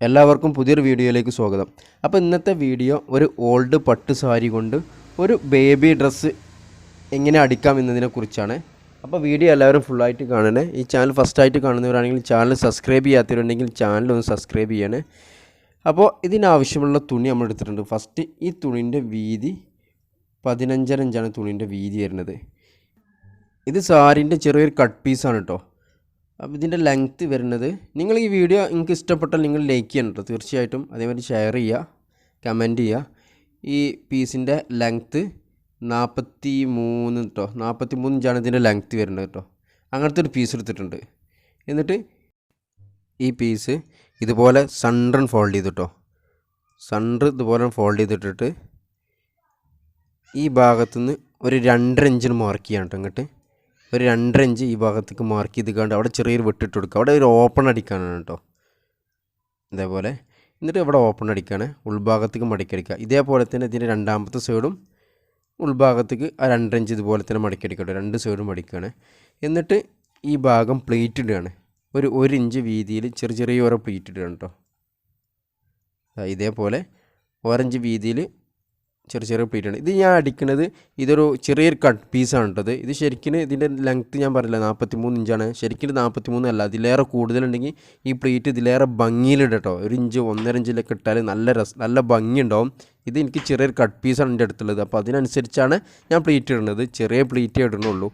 എല്ലാവർക്കും പുതിയൊരു വീഡിയോയിലേക്ക് സ്വാഗതം. അപ്പോൾ ഇന്നത്തെ വീഡിയോ ഒരു ഓൾഡ് പട്ട് സാരി കൊണ്ട് ഒരു ബേബി ഡ്രസ്സ് എങ്ങനെ അടിക്കാം എന്നതിനെക്കുറിച്ചാണ്. അപ്പോൾ വീഡിയോ എല്ലാവരും ഫുള്ളായിട്ട് കാണണേ. ഈ ചാനൽ ഫസ്റ്റായിട്ട് കാണുന്നവരാണെങ്കിൽ ചാനൽ സബ്സ്ക്രൈബ് ചെയ്യാത്തവരുണ്ടെങ്കിൽ ചാനൽ ഒന്ന് സബ്സ്ക്രൈബ് ചെയ്യണേ. അപ്പോൾ ഇതിനാവശ്യമുള്ള തുണി നമ്മൾ എടുത്തിട്ടുണ്ട്. ഫസ്റ്റ് ഈ തുണിൻ്റെ വീതി 15.5 ഇഞ്ചാണ് തുണീൻ്റെ വീതി വരുന്നത്. ഇത് സാരീൻ്റെ ചെറിയൊരു കട്ട് പീസാണ് കേട്ടോ. അപ്പോൾ ഇതിൻ്റെ ലെങ്ത്ത് വരുന്നത്, നിങ്ങൾ ഈ വീഡിയോ നിങ്ങൾക്ക് ഇഷ്ടപ്പെട്ടാൽ നിങ്ങൾ ലൈക്ക് ചെയ്യണം കേട്ടോ തീർച്ചയായിട്ടും. അതേമാതിരി ഷെയർ ചെയ്യുക, കമൻറ്റ് ചെയ്യുക. ഈ പീസിൻ്റെ ലെങ്ത്ത് 43 കേട്ടോ, 43 ഇഞ്ചാണ് ഇതിൻ്റെ ലെങ്ത്ത് വരുന്നത് കേട്ടോ. അങ്ങനത്തെ ഒരു പീസ് എടുത്തിട്ടുണ്ട്. എന്നിട്ട് ഈ പീസ് ഇതുപോലെ സെൻറ്റർ ഫോൾഡ് ചെയ്തു കേട്ടോ. സെൻറ്റർ ഇതുപോലെ ഫോൾഡ് ചെയ്തിട്ടിട്ട് ഈ ഭാഗത്തുനിന്ന് ഒരു 2.5 ഇഞ്ചിന് മാർക്ക് ചെയ്യണം കേട്ടോ. ഇങ്ങോട്ട് ഒരു 2.5 ഇഞ്ച് ഈ ഭാഗത്തേക്ക് മാർക്ക് ചെയ്ത് കണ്ട് അവിടെ ചെറിയൊരു വെട്ടിട്ട് കൊടുക്കുക. അവിടെ ഒരു ഓപ്പൺ അടിക്കാനാണ് കേട്ടോ. ഇതേപോലെ എന്നിട്ട് ഇവിടെ ഓപ്പൺ അടിക്കുകയാണ്, ഉൾഭാഗത്തേക്ക് മടക്കിയടിക്കുക. ഇതേപോലെ തന്നെ ഇതിൻ്റെ രണ്ടാമത്തെ സൈഡും ഉൾഭാഗത്തേക്ക് ആ 2.5 ഇഞ്ച് ഇതുപോലെ തന്നെ മടക്കിയടിക്കട്ടെ. രണ്ട് സൈഡും മടിക്കുകയാണ്. എന്നിട്ട് ഈ ഭാഗം പ്ലേറ്റ് ഇടുകയാണ്. ഒരു 1 ഇഞ്ച് വീതിയിൽ ചെറിയ ഓരോ പ്ലേറ്റ് ഇടുകയാണ് കേട്ടോ. ഇതേപോലെ 1 ഇഞ്ച് വീതിയിൽ ചെറിയ പ്ലേറ്റാണ്. ഇത് ഞാൻ അടിക്കുന്നത് ഇതൊരു ചെറിയൊരു കട്ട് പീസാണ് കേട്ടത്. ഇത് ശരിക്കും ഇതിൻ്റെ ലെങ്ത്ത് ഞാൻ പറഞ്ഞില്ല 43 ഇഞ്ചാണ്. ശരിക്കും 43 അല്ല, അതിലേറെ കൂടുതലുണ്ടെങ്കിൽ ഈ പ്ലേറ്റ് ഇതിലേറെ ഭംഗിയിലിടട്ടോ കേട്ടോ. 1 ഇഞ്ച് 1.5 ഇഞ്ചിലൊക്കെ ഇട്ടാൽ നല്ല ഭംഗി ഉണ്ടാവും. ഇത് എനിക്ക് ചെറിയൊരു കട്ട് പീസാണ് എൻ്റെ അടുത്തുള്ളത്. അപ്പോൾ അതിനനുസരിച്ചാണ് ഞാൻ പ്ലേറ്റ് ഇടുന്നത്. ചെറിയ പ്ലേറ്റേ ഇടണുള്ളൂ.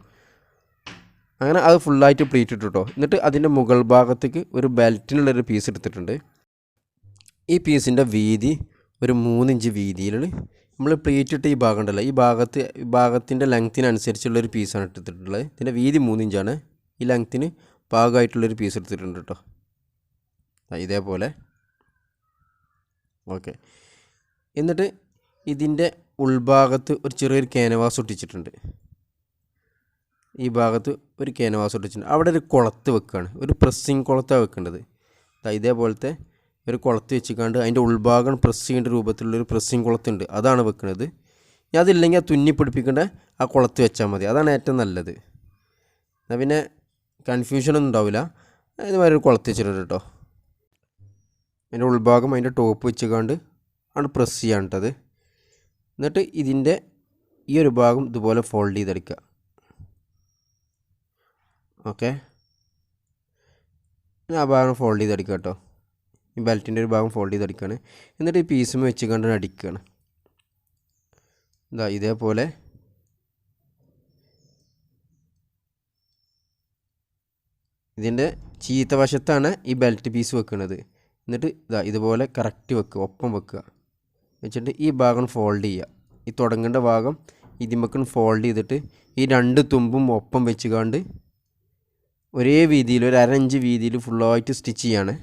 അങ്ങനെ അത് ഫുള്ളായിട്ട് പ്ലേറ്റ് ഇട്ടു കേട്ടോ. എന്നിട്ട് അതിൻ്റെ മുകൾ ഭാഗത്തേക്ക് ഒരു ബെൽറ്റിനുള്ളൊരു പീസ് എടുത്തിട്ടുണ്ട്. ഈ പീസിൻ്റെ വീതി ഒരു 3 ഇഞ്ച് വീതിയിൽ നമ്മൾ പ്ലേറ്റ് ഇട്ട ഈ ഭാഗം ഉണ്ടല്ലോ, ഈ ഭാഗത്തിൻ്റെ ലെങ്ത്തിനനുസരിച്ചുള്ളൊരു പീസാണ് എടുത്തിട്ടുള്ളത്. ഇതിൻ്റെ വീതി 3 ഇഞ്ചാണ്. ഈ ലെങ്ത്തിന് പാകമായിട്ടുള്ളൊരു പീസ് എടുത്തിട്ടുണ്ട് കേട്ടോ. ഇതേപോലെ ഓക്കെ. എന്നിട്ട് ഇതിൻ്റെ ഉൾഭാഗത്ത് ഒരു ചെറിയൊരു ക്യാൻവാസ് ഒട്ടിച്ചിട്ടുണ്ട്. ഈ ഭാഗത്ത് ഒരു ക്യാൻവാസ് ഒട്ടിച്ചിട്ടുണ്ട്. അവിടെ ഒരു കുളത്ത് വെക്കുകയാണ്, ഒരു പ്രസ്സിങ് കുളത്താണ് വെക്കേണ്ടത്. ഇതേപോലത്തെ ഒരു കുളത്ത് വെച്ചിക്കാണ്ട് അതിൻ്റെ ഉൾഭാഗം പ്രസ് ചെയ്യേണ്ട രൂപത്തിലുള്ളൊരു പ്രസ്സിങ് കുളത്തുണ്ട്, അതാണ് വെക്കുന്നത്. ഇനി അതില്ലെങ്കിൽ ആ തുന്നി പിടിപ്പിക്കേണ്ട ആ കുളത്ത് വെച്ചാൽ മതി, അതാണ് ഏറ്റവും നല്ലത്. എന്നാൽ പിന്നെ കൺഫ്യൂഷനൊന്നും ഉണ്ടാവില്ല. ഇതുമാതിരി ഒരു കുളത്ത് വെച്ചിട്ടുണ്ട് കേട്ടോ. അതിൻ്റെ ഉൾഭാഗം അതിൻ്റെ ടോപ്പ് വെച്ചുകൊണ്ട് ആണ് പ്രസ് ചെയ്യാണ്ടത്. എന്നിട്ട് ഇതിൻ്റെ ഈ ഒരു ഭാഗം ഇതുപോലെ ഫോൾഡ് ചെയ്തെടുക്കുക. ഓക്കെ, ആ ഭാഗം ഫോൾഡ് ചെയ്തെടുക്കുക കേട്ടോ. ഈ ബെൽറ്റിൻ്റെ ഒരു ഭാഗം ഫോൾഡ് ചെയ്തെടുക്കുകയാണ്. എന്നിട്ട് ഈ പീസും വെച്ച് കണ്ട് അടിക്കുകയാണ്. ഇതേപോലെ ഇതിൻ്റെ ചീത്ത വശത്താണ് ഈ ബെൽറ്റ് പീസ് വെക്കുന്നത്. എന്നിട്ട് ഇതുപോലെ കറക്റ്റ് വെക്കുക, ഒപ്പം വെക്കുക. വെച്ചിട്ട് ഈ ഭാഗം ഫോൾഡ് ചെയ്യുക. ഈ തുടങ്ങേണ്ട ഭാഗം ഇതിമേക്കും ഫോൾഡ് ചെയ്തിട്ട് ഈ 2 തുമ്പും ഒപ്പം വെച്ചുകൊണ്ട് ഒരേ വീതിയിൽ ഒരു 1/2 ഇഞ്ച് വീതിയിൽ ഫുള്ളായിട്ട് സ്റ്റിച്ച് ചെയ്യാണ്.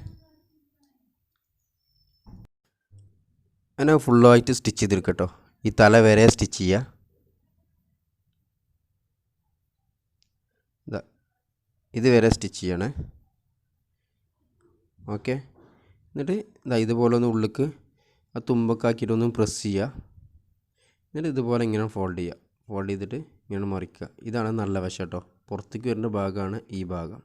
അങ്ങനെ ഫുള്ളായിട്ട് സ്റ്റിച്ച് ചെയ്തെടുക്കട്ടോ. ഈ തല വരെ സ്റ്റിച്ച് ചെയ്യുക. ഇത് വരെ സ്റ്റിച്ച് ചെയ്യണേ. ഓക്കെ, എന്നിട്ട് ഇതുപോലെ ഒന്ന് ഉള്ളിലേക്ക് ആ തുമ്പൊക്കെ ആക്കിയിട്ടൊന്ന് പ്രസ് ചെയ്യുക. എന്നിട്ട് ഇതുപോലെ ഇങ്ങനെ ഫോൾഡ് ചെയ്യുക. ഫോൾഡ് ചെയ്തിട്ട് ഇങ്ങനെ മറിക്കുക. ഇതാണ് നല്ല വശം കേട്ടോ. പുറത്തേക്ക് വരുന്ന ഭാഗമാണ് ഈ ഭാഗം.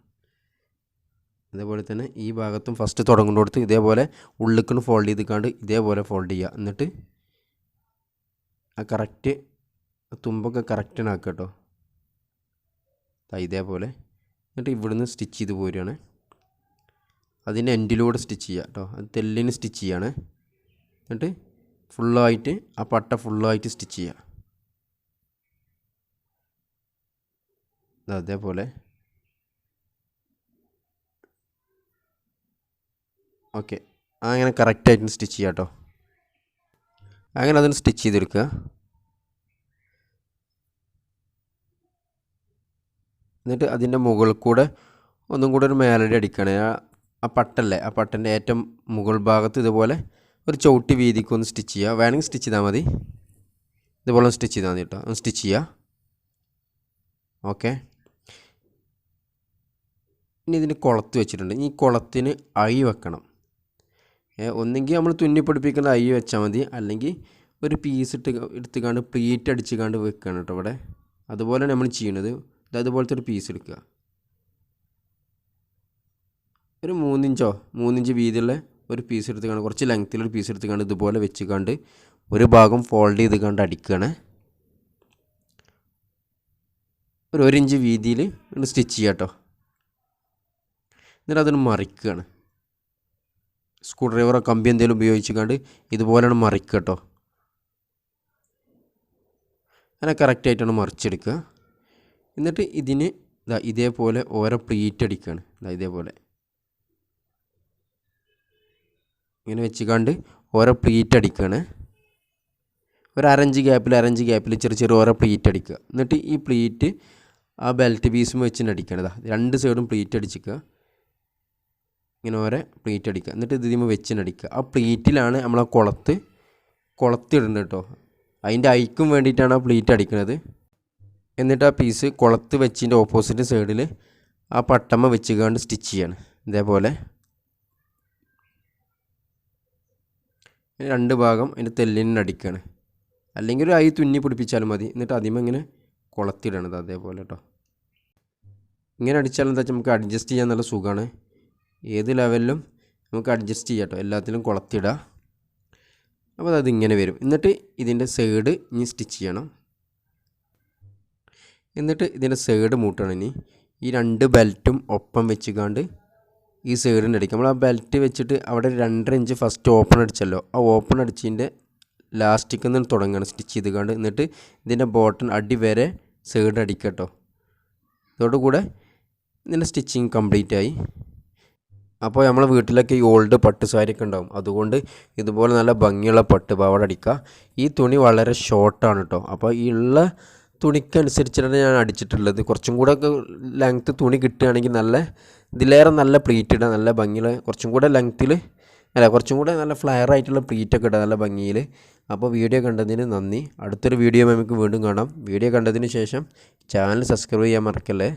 അതേപോലെ തന്നെ ഈ ഭാഗത്തും ഫസ്റ്റ് തുടങ്ങുന്നിടത്ത് ഇതേപോലെ ഉള്ളിലേക്ക് ഫോൾഡ് ചെയ്തിക്കാണ്ട് ഇതേപോലെ ഫോൾഡ് ചെയ്യുക. എന്നിട്ട് ആ കറക്റ്റ് തുമ്പൊക്കെ കറക്റ്റിനാക്കുക കേട്ടോ. ഇതേപോലെ എന്നിട്ട് ഇവിടുന്ന് സ്റ്റിച്ച് ചെയ്ത് പോരുകയാണ്. അതിൻ്റെ എൻഡിലൂടെ സ്റ്റിച്ച് ചെയ്യുക കേട്ടോ. അത് തെല്ലിന് സ്റ്റിച്ച് ചെയ്യാണ്. എന്നിട്ട് ഫുള്ളായിട്ട് ആ പട്ട ഫുള്ളായിട്ട് സ്റ്റിച്ച് ചെയ്യുക. അതേപോലെ ഓക്കെ, അങ്ങനെ കറക്റ്റായിട്ട് സ്റ്റിച്ച് ചെയ്യാം കേട്ടോ. അങ്ങനെ അതിന് സ്റ്റിച്ച് ചെയ്തെടുക്കുക. എന്നിട്ട് അതിൻ്റെ മുകളിൽ കൂടെ ഒന്നും കൂടെ ഒരു മേലടി അടിക്കുകയാണ്. ആ പട്ടല്ലേ, ആ പട്ടൻ്റെ ഏറ്റവും മുകൾ ഭാഗത്ത് ഇതുപോലെ ഒരു ചവിട്ടി വീതിക്കൊന്ന് സ്റ്റിച്ച് ചെയ്യുക. വേണമെങ്കിൽ സ്റ്റിച്ച് ചെയ്താൽ മതി. ഇതുപോലെ സ്റ്റിച്ച് ചെയ്താൽ മതി കേട്ടോ. ഒന്ന് സ്റ്റിച്ച് ചെയ്യുക. ഓക്കെ, ഇനി ഇതിന് കുളത്ത് വെച്ചിട്ടുണ്ട്. ഈ കുളത്തിന് അഴി വെക്കണം. ഒന്നെങ്കിൽ നമ്മൾ തുന്നി പിടിപ്പിക്കുന്ന അയ്യ വെച്ചാൽ മതി, അല്ലെങ്കിൽ ഒരു പീസ് എടുത്തുകൊണ്ട് പ്ലീറ്റ് അടിച്ചുകൊണ്ട് വെക്കുകയാണ് കേട്ടോ ഇവിടെ. അതുപോലെ നമ്മൾ ചെയ്യണത്. അതുപോലത്തെ ഒരു പീസ് എടുക്കുക. ഒരു 3 ഇഞ്ചോ 3 ഇഞ്ച് വീതിയുള്ള ഒരു പീസ് എടുത്ത് കുറച്ച് ലെങ്ത്തിലൊരു പീസ് എടുത്ത് ഇതുപോലെ വെച്ച് ഒരു ഭാഗം ഫോൾഡ് ചെയ്ത് അടിക്കുകയാണ്. ഒരു 1 ഇഞ്ച് വീതിയിൽ സ്റ്റിച്ച് ചെയ്യുക കേട്ടോ. എന്നിട്ട് അതൊന്ന് മറിക്കുകയാണ്. സ്ക്രൂ ഡ്രൈവറോ കമ്പി എന്തെങ്കിലും ഉപയോഗിച്ചുകൊണ്ട് ഇതുപോലെയാണ് മറിക്കുക കേട്ടോ. അങ്ങനെ കറക്റ്റായിട്ടാണ് മറിച്ചെടുക്കുക. എന്നിട്ട് ഇതിന് ഇതേപോലെ ഓരോ പ്ലീറ്റ് അടിക്കുകയാണ്. ഇതേപോലെ ഇങ്ങനെ വെച്ചുകൊണ്ട് ഓരോ പ്ലീറ്റ് അടിക്കുകയാണ്. ഒരു അരഞ്ച് ഗ്യാപ്പിൽ ചെറിയ ഓരോ പ്ലീറ്റ് അടിക്കുക. എന്നിട്ട് ഈ പ്ലീറ്റ് ആ ബെൽറ്റ് പീസും വെച്ചിട്ട് അടിക്കണതാ. 2 സൈഡും പ്ലീറ്റ് അടിച്ചിക്കുക. ഇങ്ങനെ ഓരോ പ്ലീറ്റ് അടിക്കുക. എന്നിട്ട് ഇതിമ വെച്ചിട്ട് അടിക്കുക. ആ പ്ലീറ്റിലാണ് നമ്മളെ കൊളത്തിടുന്നത് കേട്ടോ. അതിൻ്റെ ഐക്കും വേണ്ടിയിട്ടാണ് ആ പ്ലീറ്റ് അടിക്കുന്നത്. എന്നിട്ട് ആ പീസ് കൊളത്ത് വെച്ചിൻ്റെ ഓപ്പോസിറ്റ് സൈഡിൽ ആ പട്ടമ്മ വെച്ചുകൊണ്ട് സ്റ്റിച്ച് ചെയ്യാണ്. ഇതേപോലെ 2 ഭാഗം അതിൻ്റെ തെല്ലിന് അടിക്കുകയാണ്. അല്ലെങ്കിൽ ഒരു തുന്നി പിടിപ്പിച്ചാലും മതി. എന്നിട്ട് അതിമ ഇങ്ങനെ കൊളത്തിടണത് അതേപോലെ കേട്ടോ. ഇങ്ങനെ അടിച്ചാൽ എന്താ വെച്ചാൽ നമുക്ക് അഡ്ജസ്റ്റ് ചെയ്യാൻ നല്ല സുഖമാണ്. ഏത് ലെവലിലും നമുക്ക് അഡ്ജസ്റ്റ് ചെയ്യാം കേട്ടോ. എല്ലാത്തിലും കൊളത്തിടുക. അപ്പോൾ അതിങ്ങനെ വരും. എന്നിട്ട് ഇതിൻ്റെ സൈഡ് ഇനി സ്റ്റിച്ച് ചെയ്യണം. എന്നിട്ട് ഇതിൻ്റെ സൈഡ് മൂട്ടണം. ഇനി ഈ 2 ബെൽറ്റും ഒപ്പം വെച്ചുകൊണ്ട് ഈ സൈഡിന് അടിക്കും. നമ്മൾ ആ ബെൽറ്റ് വെച്ചിട്ട് അവിടെ 2.5 ഇഞ്ച് ഫസ്റ്റ് ഓപ്പൺ അടിച്ചല്ലോ. ആ ഓപ്പൺ അടിച്ചതിൻ്റെ ലാസ്റ്റിക്കിൽ നിന്ന് തുടങ്ങുകയാണ് സ്റ്റിച്ച് ചെയ്തുകൊണ്ട്. എന്നിട്ട് ഇതിൻ്റെ ബോട്ടം അടി വരെ സൈഡ് അടിക്കുക കേട്ടോ. ഇതോടുകൂടെ ഇതിൻ്റെ സ്റ്റിച്ചിങ് കംപ്ലീറ്റ് ആയി. അപ്പോൾ നമ്മളെ വീട്ടിലൊക്കെ ഈ ഓൾഡ് പട്ട് സാരിയൊക്കെ ഉണ്ടാവും. അതുകൊണ്ട് ഇതുപോലെ നല്ല ഭംഗിയുള്ള പട്ട് പാവാട അടിക്കുക. ഈ തുണി വളരെ ഷോർട്ടാണ് കേട്ടോ. അപ്പോൾ ഈ ഉള്ള തുണിക്കനുസരിച്ചിട്ടാണ് ഞാൻ അടിച്ചിട്ടുള്ളത്. കുറച്ചും കൂടെ ഒക്കെ ലെങ്ത്ത് തുണി കിട്ടുകയാണെങ്കിൽ ഇതിലേറെ നല്ല പ്ലീറ്റ് ഇടാം. നല്ല ഭംഗിയിൽ കുറച്ചും കൂടെ കുറച്ചും കൂടെ നല്ല ഫ്ലയർ ആയിട്ടുള്ള പ്ലീറ്റൊക്കെ ഇടാം നല്ല ഭംഗിയിൽ. അപ്പോൾ വീഡിയോ കണ്ടതിന് നന്ദി. അടുത്തൊരു വീഡിയോ നമുക്ക് വീണ്ടും കാണാം. വീഡിയോ കണ്ടതിന് ശേഷം ചാനൽ സബ്സ്ക്രൈബ് ചെയ്യാൻ മറക്കല്ലേ.